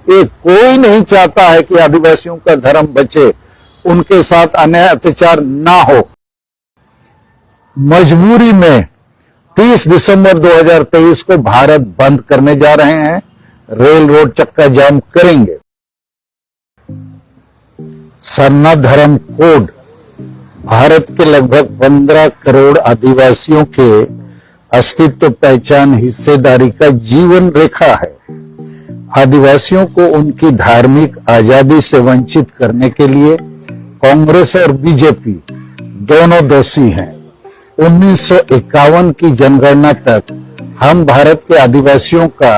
ये कोई नहीं चाहता है कि आदिवासियों का धर्म बचे, उनके साथ अन्याय अत्याचार ना हो। मजबूरी में 30 दिसंबर 2023 को भारत बंद करने जा रहे हैं, रेल रोड चक्का जाम करेंगे। सरना धर्म कोड भारत के लगभग 15 करोड़ आदिवासियों के अस्तित्व, पहचान, हिस्सेदारी का जीवन रेखा है। आदिवासियों को उनकी धार्मिक आजादी से वंचित करने के लिए कांग्रेस और बीजेपी दोनों दोषी हैं। 1951 की जनगणना तक हम भारत के आदिवासियों का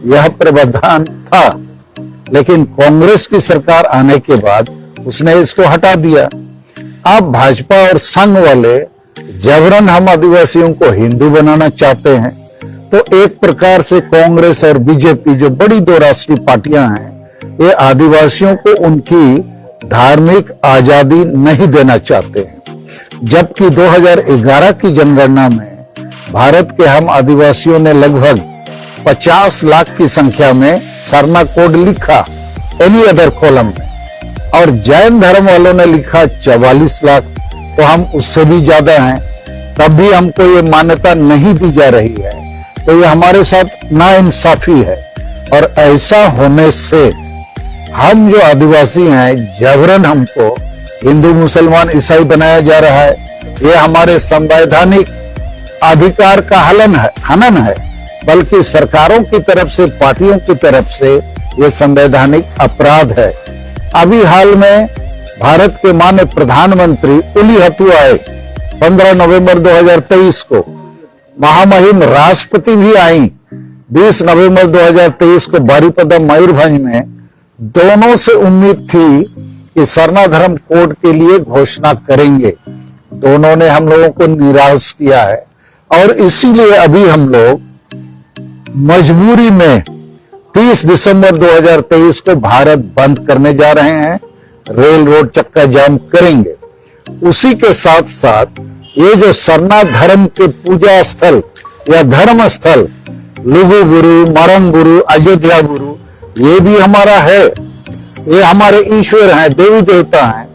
यह प्रावधान था, लेकिन कांग्रेस की सरकार आने के बाद उसने इसको हटा दिया। अब भाजपा और संघ वाले जबरन हम आदिवासियों को हिंदू बनाना चाहते हैं। तो एक प्रकार से कांग्रेस और बीजेपी, जो बड़ी दो राष्ट्रीय पार्टियां हैं, ये आदिवासियों को उनकी धार्मिक आजादी नहीं देना चाहते हैं। जबकि 2011 की जनगणना में भारत के हम आदिवासियों ने लगभग 50 लाख की संख्या में सरना कोड लिखा एनी अदर कॉलम में, और जैन धर्म वालों ने लिखा 44 लाख, तो हम उससे भी ज्यादा हैं। तब भी हमको ये मान्यता नहीं दी जा रही है, तो ये हमारे साथ नाइंसाफी है। और ऐसा होने से हम जो आदिवासी हैं, जबरन हमको हिंदू, मुसलमान, ईसाई बनाया जा रहा है। ये हमारे संवैधानिक अधिकार का हनन है, बल्कि सरकारों की तरफ से, पार्टियों की तरफ से ये संवैधानिक अपराध है। अभी हाल में भारत के माननीय प्रधानमंत्री उली हतु आए 15 नवंबर 2023 को, महामहिम राष्ट्रपति भी आई 20 नवंबर 2023 को बारीपदा मयूरभंज में। दोनों से उम्मीद थी कि सरना धर्म कोड के लिए घोषणा करेंगे, दोनों ने हम लोगों को निराश किया है। और इसीलिए अभी हम लोग मजबूरी में 30 दिसंबर 2023 को भारत बंद करने जा रहे हैं, रेल रोड चक्का जाम करेंगे। उसी के साथ साथ ये जो सरना धर्म के पूजा स्थल या धर्म स्थल, लुगु गुरु, मारंग गुरु, अयोध्या गुरु, ये भी हमारा है, ये हमारे ईश्वर हैं, देवी देवता हैं,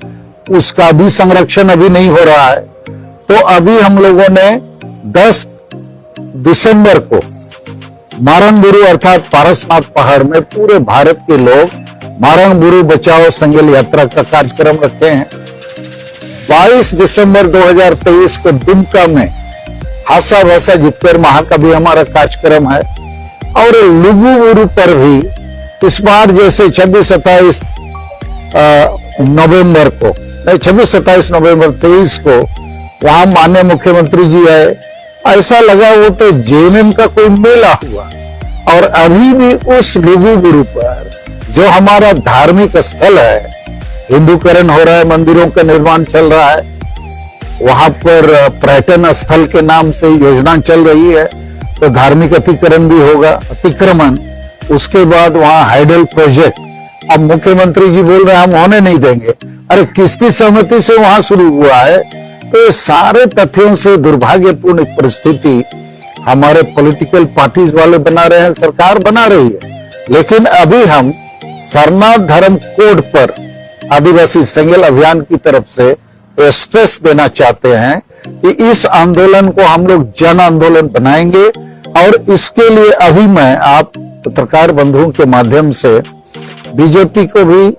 उसका भी संरक्षण अभी नहीं हो रहा है। तो अभी हम लोगों ने 10 दिसंबर को मारंग गुरु अर्थात पारसनाथ पहाड़ में पूरे भारत के लोग मारंग गुरु बचाओ संगल यात्रा का कार्यक्रम रखे हैं। 22 दिसंबर 2023 को दुमका में हासा भाषा जितकर महा का भी हमारा कार्यक्रम है। और लुगु गुरु पर भी इस बार जैसे 26-27 नवंबर को, 26-27 नवंबर 23 को वहां माननीय मुख्यमंत्री जी आए, ऐसा लगा वो तो जेएमएम का कोई मेला हुआ। और अभी भी उस लुगु गुरु पर, जो हमारा धार्मिक स्थल है, हिंदूकरण हो रहा है, मंदिरों का निर्माण चल रहा है, वहां पर पर्यटन स्थल के नाम से योजना चल रही है, तो धार्मिक अतिक्रमण भी होगा, अतिक्रमण। उसके बाद वहां हाइडल प्रोजेक्ट, अब मुख्यमंत्री जी बोल रहे हैं हम होने नहीं देंगे। अरे किसकी सहमति से वहां शुरू हुआ है? तो ये सारे तथ्यों से दुर्भाग्यपूर्ण परिस्थिति हमारे पॉलिटिकल पार्टीज वाले बना रहे हैं, सरकार बना रही है। लेकिन अभी हम सरना धर्म कोड पर आदिवासी संगल अभियान की तरफ से स्ट्रेस देना चाहते हैं कि इस आंदोलन को हम लोग जन आंदोलन बनाएंगे। और इसके लिए अभी मैं आप पत्रकार बंधुओं के माध्यम से बीजेपी को भी,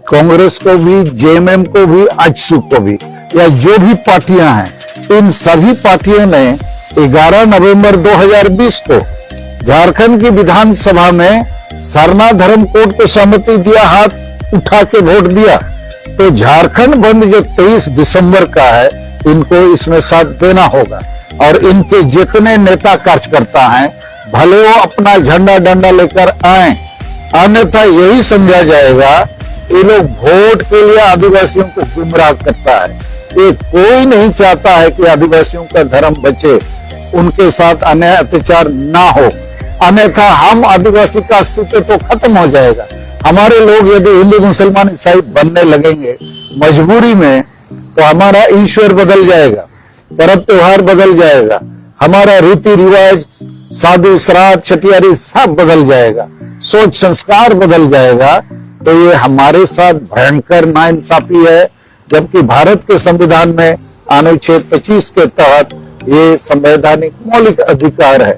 कांग्रेस को भी, जेएमएम को भी, आजसू को भी, या जो भी पार्टियां हैं, इन सभी पार्टियों ने 11 नवंबर 2020 को झारखंड की विधानसभा में सरना धर्म कोड को सहमति दिया, हाथ उठा के वोट दिया। तो झारखंड बंद जो 23 दिसंबर का है, इनको इसमें साथ देना होगा। और इनके जितने नेता कार्यकर्ता हैं, भले वो अपना झंडा डंडा लेकर आए, अन्यथा यही समझा जाएगा ये लोग वोट के लिए आदिवासियों को गुमराह करता है। ये कोई नहीं चाहता है कि आदिवासियों का धर्म बचे, उनके साथ अन्याय अत्याचार ना हो, अन्यथा हम आदिवासी का अस्तित्व तो खत्म हो जाएगा। हमारे लोग यदि हिंदू, मुसलमान, ईसाई बनने लगेंगे मजबूरी में, तो हमारा ईश्वर बदल जाएगा, पर्व त्योहार बदल जाएगा, हमारा रीति रिवाज, शादी श्राद्ध छठियारी सब बदल जाएगा, सोच संस्कार बदल जाएगा। तो ये हमारे साथ भयंकर नाइंसाफी है, जबकि भारत के संविधान में अनुच्छेद 25 के तहत ये संवैधानिक मौलिक अधिकार है।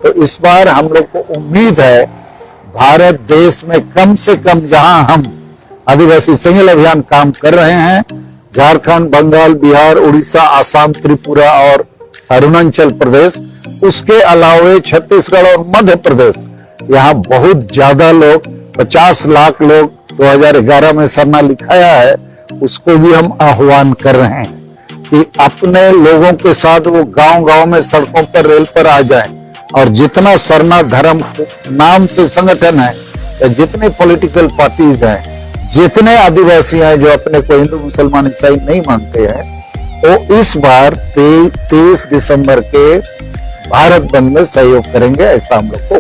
तो इस बार हम लोग को उम्मीद है भारत देश में कम से कम जहां हम आदिवासी संघर्ष अभियान काम कर रहे हैं, झारखंड, बंगाल, बिहार, उड़ीसा, आसाम, त्रिपुरा और अरुणाचल प्रदेश, उसके अलावे छत्तीसगढ़ और मध्य प्रदेश, यहाँ बहुत ज्यादा लोग 50 लाख लोग 2011 में सरना लिखाया है, उसको भी हम आह्वान कर रहे हैं कि अपने लोगों के साथ वो गांव-गांव में सड़कों पर, रेल पर आ जाएं और जितना सरना धर्म नाम से संगठन है या जितने पॉलिटिकल पार्टीज हैं, जितने आदिवासी हैं जो अपने को हिंदू मुसलमान ईसाई नहीं मानते हैं, वो इस बार 23 दिसंबर के भारत बंद में सहयोग करेंगे, ऐसा हम लोग को